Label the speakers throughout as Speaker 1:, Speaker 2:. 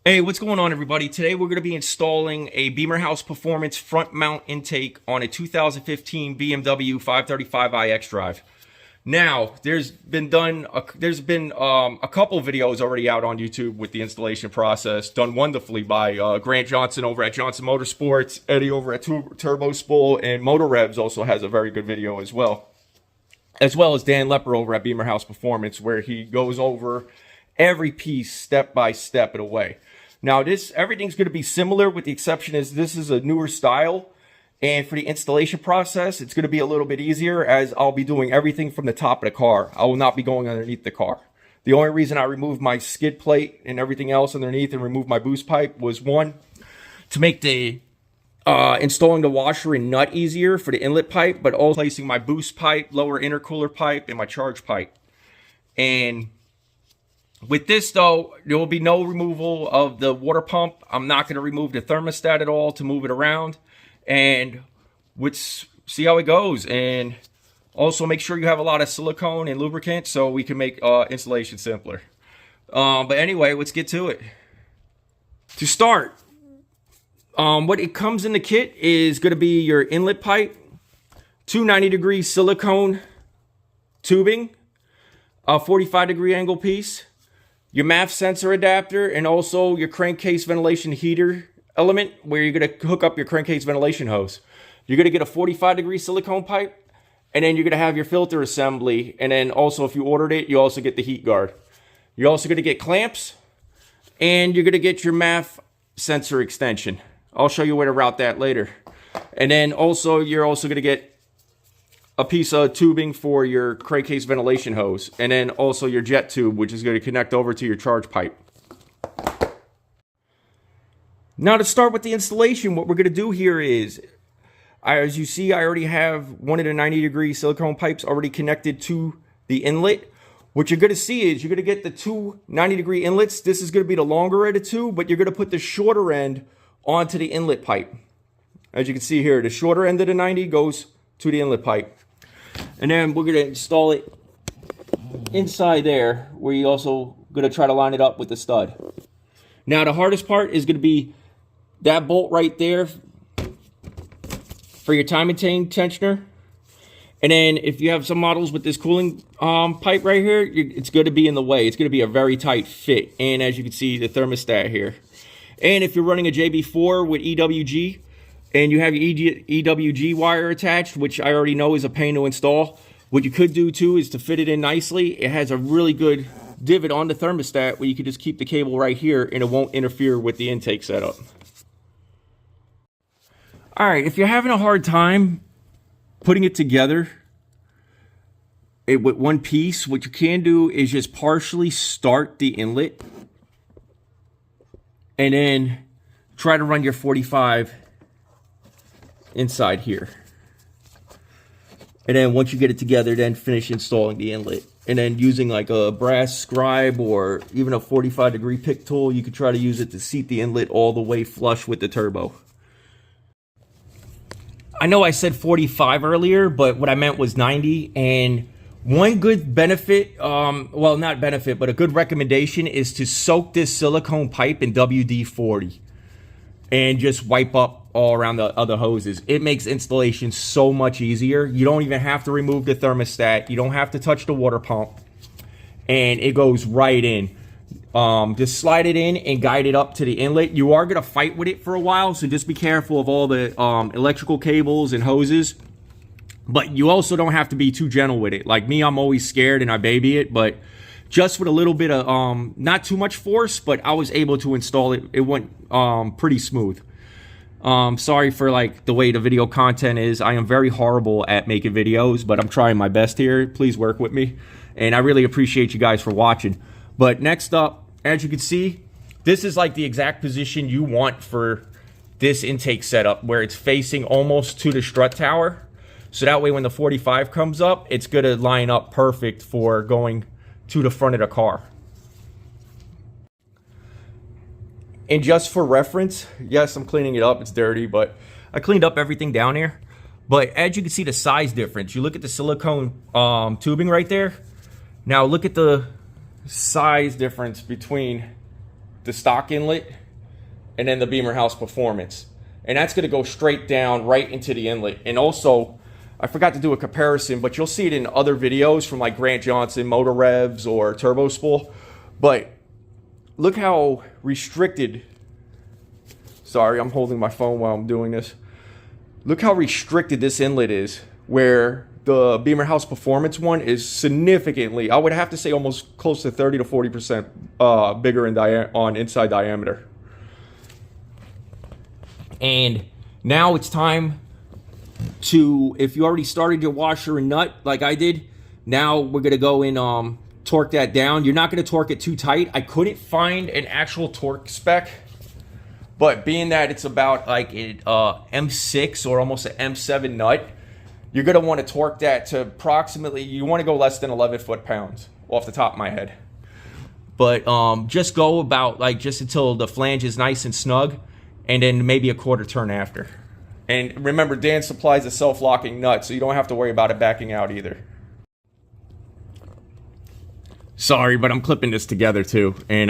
Speaker 1: Hey, what's going on, everybody? Today we're going to be installing a Beamer House Performance front mount intake on a 2015 BMW 535iX drive. Now, there's been a couple videos already out on YouTube with the installation process, done wonderfully by Grant Johnson over at Johnson Motorsports, Eddie over at Turbo Spool, and Motor Revs also has a very good video as well as Dan Lepper over at Beamer House Performance, where he goes over every piece step by step of the way. Now, everything's going to be similar, with the exception is this is a newer style, and for the installation process, it's going to be a little bit easier, as I'll be doing everything from the top of the car. I will not be going underneath the car. The only reason I removed my skid plate and everything else underneath and removed my boost pipe was, one, to make the installing the washer and nut easier for the inlet pipe, but also placing my boost pipe, lower intercooler pipe, and my charge pipe. And with this, though, there will be no removal of the water pump. I'm not going to remove the thermostat at all to move it around. And see how it goes. And also make sure you have a lot of silicone and lubricant so we can make installation simpler. But anyway, let's get to it. To start, what it comes in the kit is going to be your inlet pipe, two 90-degree silicone tubing, a 45-degree angle piece, your MAF sensor adapter, and also your crankcase ventilation heater element, where you're going to hook up your crankcase ventilation hose. You're going to get a 45-degree silicone pipe, and then you're going to have your filter assembly, and then also, if you ordered it, you also get the heat guard. You're also going to get clamps, and you're going to get your MAF sensor extension. I'll show you where to route that later. And then also, you're also going to get a piece of tubing for your crankcase ventilation hose, and then also your jet tube, which is going to connect over to your charge pipe. Now, to start with the installation, what we're going to do here is, as you see, I already have one of the 90-degree silicone pipes already connected to the inlet. What you're going to see is you're going to get the two 90-degree inlets. This is going to be the longer of the two, but you're going to put the shorter end onto the inlet pipe. As you can see here, the shorter end of the 90 goes to the inlet pipe. And then we're going to install it inside there, where you're also going to try to line it up with the stud. Now, the hardest part is going to be that bolt right there for your time and tensioner. And then if you have some models with this cooling pipe right here, it's going to be in the way. It's going to be a very tight fit. And as you can see, the thermostat here. And if you're running a JB4 with EWG, and you have your EWG wire attached, which I already know is a pain to install, what you could do too is to fit it in nicely. It has a really good divot on the thermostat where you can just keep the cable right here and it won't interfere with the intake setup. All right, if you're having a hard time putting it together with one piece, what you can do is just partially start the inlet and then try to run your 45 inside here. And then once you get it together, then finish installing the inlet. And then using like a brass scribe or even a 45-degree pick tool, you could try to use it to seat the inlet all the way flush with the turbo. I know I said 45 earlier, but what I meant was 90. And one good benefit, well, not benefit, but a good recommendation is to soak this silicone pipe in WD-40 and just wipe up all around the other hoses. It makes installation so much easier. You don't even have to remove the thermostat. You don't have to touch the water pump. And it goes right in. Just slide it in and guide it up to the inlet. You are going to fight with it for a while, so just be careful of all the electrical cables and hoses. But you also don't have to be too gentle with it. Like me, I'm always scared and I baby it, but just with a little bit of, not too much force, but I was able to install it. It went pretty smooth. Sorry for like the way the video content is. I am very horrible at making videos, but I'm trying my best here. Please work with me. And I really appreciate you guys for watching. But next up, as you can see, this is like the exact position you want for this intake setup, where it's facing almost to the strut tower. So that way when the 45 comes up, it's going to line up perfect for going to the front of the car. And just for reference, yes, I'm cleaning it up. It's dirty, but I cleaned up everything down here. But as you can see the size difference, you look at the silicone tubing right there. Now look at the size difference between the stock inlet, and then the Beamer House Performance. And that's going to go straight down right into the inlet. And also, I forgot to do a comparison, but you'll see it in other videos from like Grant Johnson, Motor Revs, or Turbo Spool. But look how restricted, sorry, I'm holding my phone while I'm doing this. Look how restricted this inlet is, where the Beamer House Performance one is significantly, I would have to say almost close to 30 to 40% bigger on inside diameter. And now it's time to, if you already started your washer and nut like I did, now we're going to go and torque that down. You're not going to torque it too tight. I couldn't find an actual torque spec, but being that it's about like an M6 or almost an M7 nut, you're going to want to torque that to approximately, you want to go less than 11 foot-pounds off the top of my head. But just go about like just until the flange is nice and snug, and then maybe a quarter turn after. And remember, Dan supplies a self-locking nut, so you don't have to worry about it backing out either. Sorry, but I'm clipping this together too. And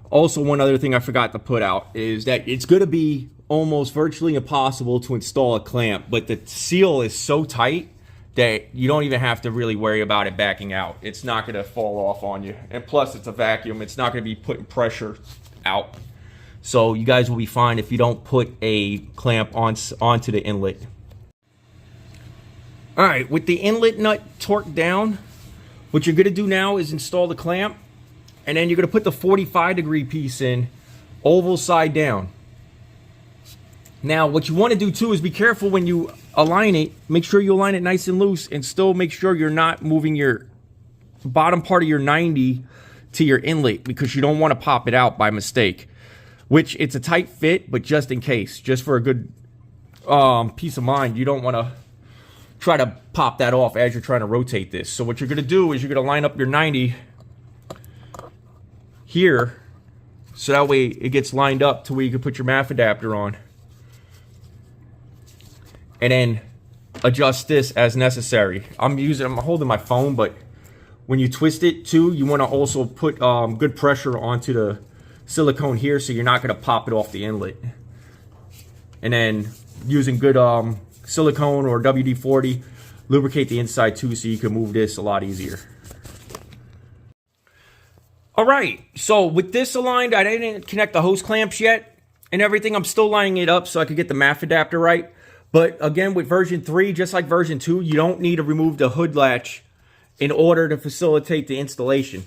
Speaker 1: also one other thing I forgot to put out is that it's going to be almost virtually impossible to install a clamp, but the seal is so tight that you don't even have to really worry about it backing out. It's not going to fall off on you. And plus, it's a vacuum. It's not going to be putting pressure out. So you guys will be fine if you don't put a clamp onto the inlet. All right, with the inlet nut torqued down, what you're going to do now is install the clamp, and then you're going to put the 45-degree piece in, oval side down. Now, what you want to do too is be careful when you align it. Make sure you align it nice and loose, and still make sure you're not moving your bottom part of your 90 to your inlet, because you don't want to pop it out by mistake. Which, it's a tight fit, but just in case, just for a good peace of mind, you don't want to try to pop that off as you're trying to rotate this. So what you're going to do is you're going to line up your 90 here, so that way it gets lined up to where you can put your MAF adapter on. And then adjust this as necessary. I'm holding my phone, but when you twist it too, you want to also put good pressure onto the silicone here, so you're not going to pop it off the inlet. And then using good silicone or WD-40, lubricate the inside too, so you can move this a lot easier. All right, so with this aligned, I didn't connect the hose clamps yet and everything. I'm still lining it up so I could get the MAF adapter right. But again, with version 3, just like version 2, you don't need to remove the hood latch in order to facilitate the installation.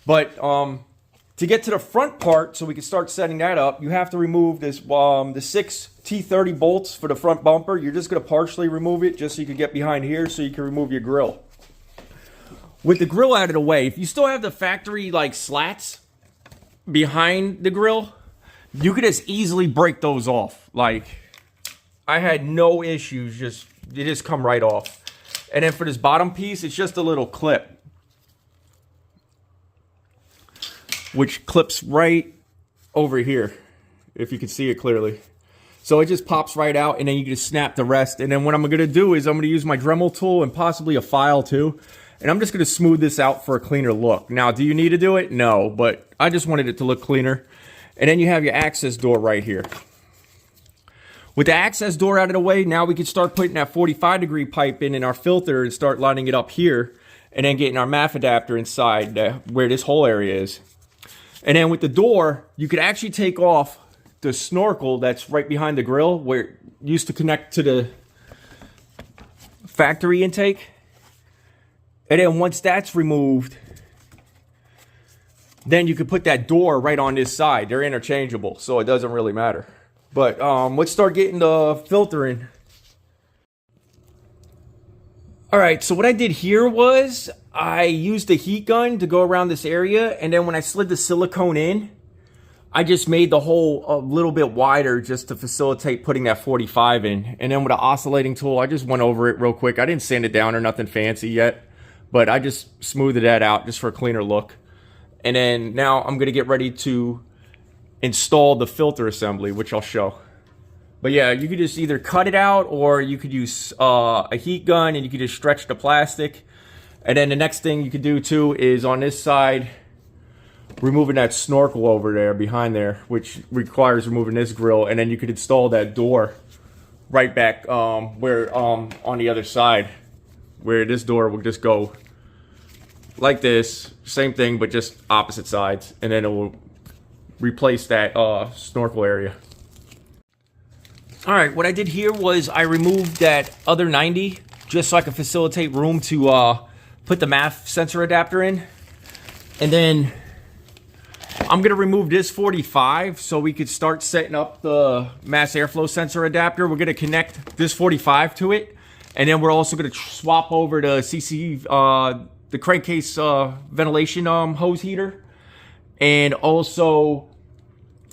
Speaker 1: But to get to the front part, so we can start setting that up, you have to remove this the 6 T30 bolts for the front bumper. You're just going to partially remove it just so you can get behind here, so you can remove your grill. With the grill out of the way, if you still have the factory like slats behind the grill, you could just easily break those off. Like, I had no issues, they just come right off. And then for this bottom piece, it's just a little clip, which clips right over here, if you can see it clearly. So it just pops right out, and then you can just snap the rest. And then what I'm going to do is I'm going to use my Dremel tool and possibly a file too, and I'm just going to smooth this out for a cleaner look. Now, do you need to do it? No, but I just wanted it to look cleaner. And then you have your access door right here. With the access door out of the way, now we can start putting that 45-degree pipe in our filter and start lining it up here, and then getting our MAF adapter inside where this whole area is. And then with the door, you could actually take off the snorkel that's right behind the grill, where it used to connect to the factory intake. And then once that's removed, then you could put that door right on this side. They're interchangeable, so it doesn't really matter. But let's start getting the filter in. All right, so what I did here was I used a heat gun to go around this area, and then when I slid the silicone in, I just made the hole a little bit wider just to facilitate putting that 45 in. And then with an oscillating tool, I just went over it real quick. I didn't sand it down or nothing fancy yet, but I just smoothed that out just for a cleaner look. And then now I'm gonna get ready to install the filter assembly, which I'll show. But yeah, you could just either cut it out, or you could use a heat gun and you could just stretch the plastic. And then the next thing you could do too is on this side, removing that snorkel over there behind there, which requires removing this grill, and then you could install that door right back where on the other side, where this door will just go like this, same thing but just opposite sides, and then it will replace that snorkel area. All right, what I did here was I removed that other 90 just so I could facilitate room to put the MAF sensor adapter in, and then I'm gonna remove this 45 so we could start setting up the mass airflow sensor adapter. We're gonna connect this 45 to it, and then we're also gonna swap over the the crankcase ventilation hose heater, and also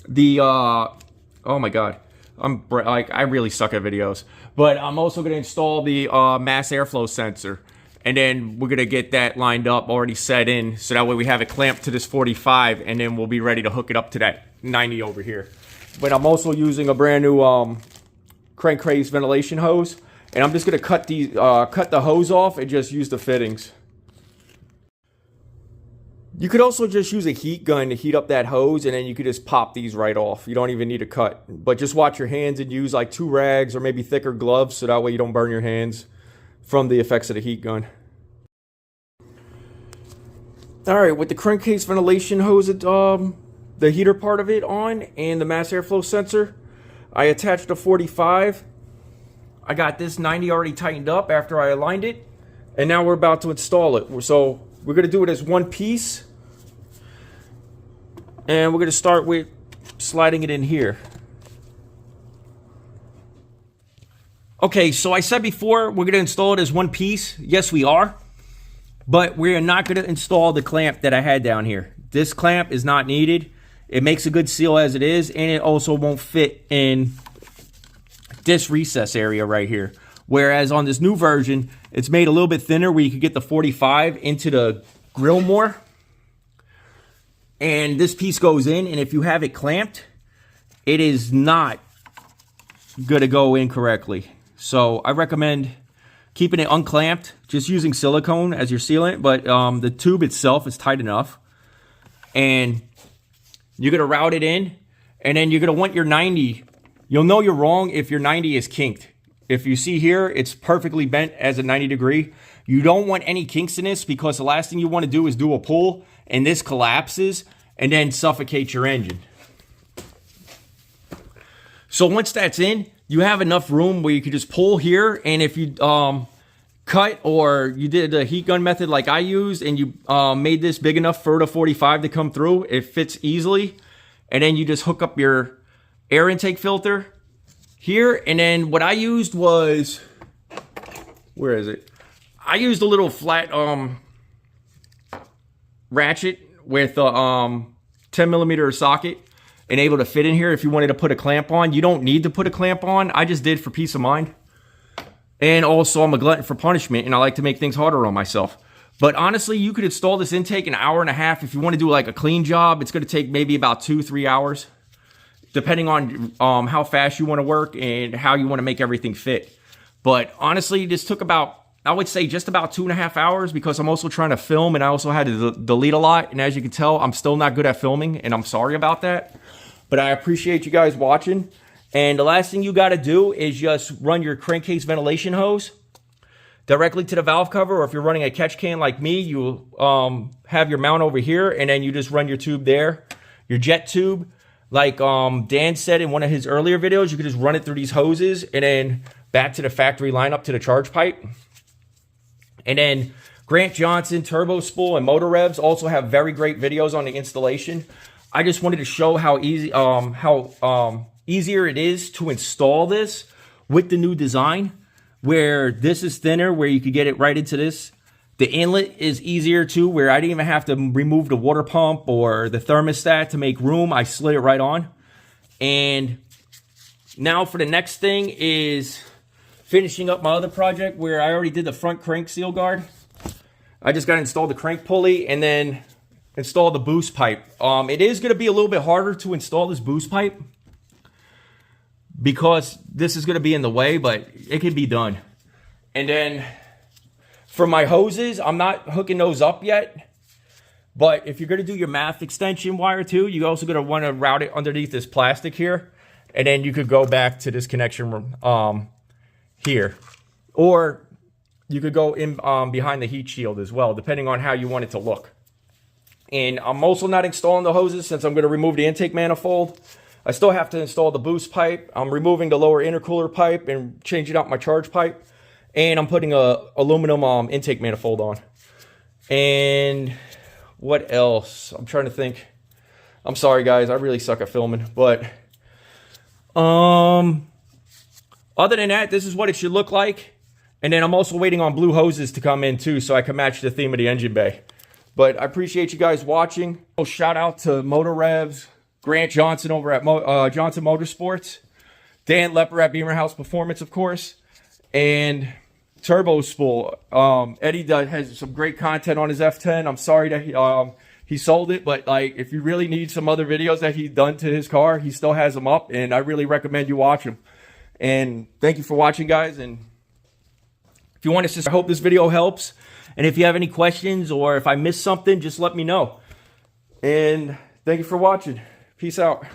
Speaker 1: the oh my god, I really suck at videos, but I'm also gonna install the mass airflow sensor. And then we're going to get that lined up, already set in, so that way we have it clamped to this 45, and then we'll be ready to hook it up to that 90 over here. But I'm also using a brand new crankcase ventilation hose, and I'm just going to cut the hose off and just use the fittings. You could also just use a heat gun to heat up that hose, and then you could just pop these right off. You don't even need a cut. But just watch your hands and use like 2 rags or maybe thicker gloves, so that way you don't burn your hands from the effects of the heat gun. Alright, with the crankcase ventilation hose, the heater part of it on, and the mass airflow sensor, I attached a 45. I got this 90 already tightened up after I aligned it, and now we're about to install it. So we're going to do it as one piece, and we're going to start with sliding it in here. Okay, so I said before, we're going to install it as one piece. Yes, we are. But we're not going to install the clamp that I had down here. This clamp is not needed. It makes a good seal as it is, and it also won't fit in this recess area right here. Whereas on this new version, it's made a little bit thinner where you can get the 45 into the grill more. And this piece goes in, and if you have it clamped, it is not going to go in correctly. So I recommend keeping it unclamped, just using silicone as your sealant, but the tube itself is tight enough. And you're going to route it in, and then you're going to want your 90. You'll know you're wrong if your 90 is kinked. If you see here, it's perfectly bent as a 90 degree. You don't want any kinks in this, because the last thing you want to do is do a pull, and this collapses, and then suffocate your engine. So once that's in, you have enough room where you can just pull here, and if you cut, or you did the heat gun method like I used, and you made this big enough for the 45 to come through, it fits easily. And then you just hook up your air intake filter here. And then what I used was, where is it? I used a little flat ratchet with a 10 millimeter socket, and able to fit in here if you wanted to put a clamp on. You don't need to put a clamp on. I just did for peace of mind. And also, I'm a glutton for punishment, and I like to make things harder on myself. But honestly, you could install this intake in an hour and a half. If you want to do like a clean job, it's going to take maybe about 2-3 hours, depending on how fast you want to work and how you want to make everything fit. But honestly, this took about, I would say, just about 2.5 hours, because I'm also trying to film, and I also had to delete a lot. And as you can tell, I'm still not good at filming, and I'm sorry about that. But I appreciate you guys watching. And the last thing you got to do is just run your crankcase ventilation hose directly to the valve cover. Or if you're running a catch can like me, you have your mount over here, and then you just run your tube there. Your jet tube, like Dan said in one of his earlier videos, you can just run it through these hoses and then back to the factory line up to the charge pipe. And then Grant Johnson, Turbo Spool, and Motor Revs also have very great videos on the installation. I just wanted to show how easy, easier it is to install this with the new design, where this is thinner, where you could get it right into this. The inlet is easier too, where I didn't even have to remove the water pump or the thermostat to make room. I slid it right on. And now for the next thing is finishing up my other project, where I already did the front crank seal guard. I just got to install the crank pulley and then install the boost pipe. It is going to be a little bit harder to install this boost pipe, because this is going to be in the way, but it can be done. And then for my hoses, I'm not hooking those up yet, But if you're going to do your math extension wire too, you also going to want to route it underneath this plastic here. And then you could go back to this connection here. Or you could go in behind the heat shield as well, depending on how you want it to look. And I'm also not installing the hoses since I'm going to remove the intake manifold. I still have to install the boost pipe. I'm removing the lower intercooler pipe and changing out my charge pipe. And I'm putting a aluminum intake manifold on. And what else? I'm trying to think. I'm sorry, guys. I really suck at filming. But other than that, this is what it should look like. And then I'm also waiting on blue hoses to come in too, so I can match the theme of the engine bay. But I appreciate you guys watching. Shout out to Motor Revs, Grant Johnson over at Johnson Motorsports, Dan Lepper at Beamer House Performance, of course, and Turbo Spool. Eddie has some great content on his F10. I'm sorry that he sold it, but like, if you really need some other videos that he's done to his car, he still has them up, and I really recommend you watch them. And thank you for watching, guys. And if you want to, I hope this video helps. And if you have any questions or if I missed something, just let me know. And thank you for watching. Peace out.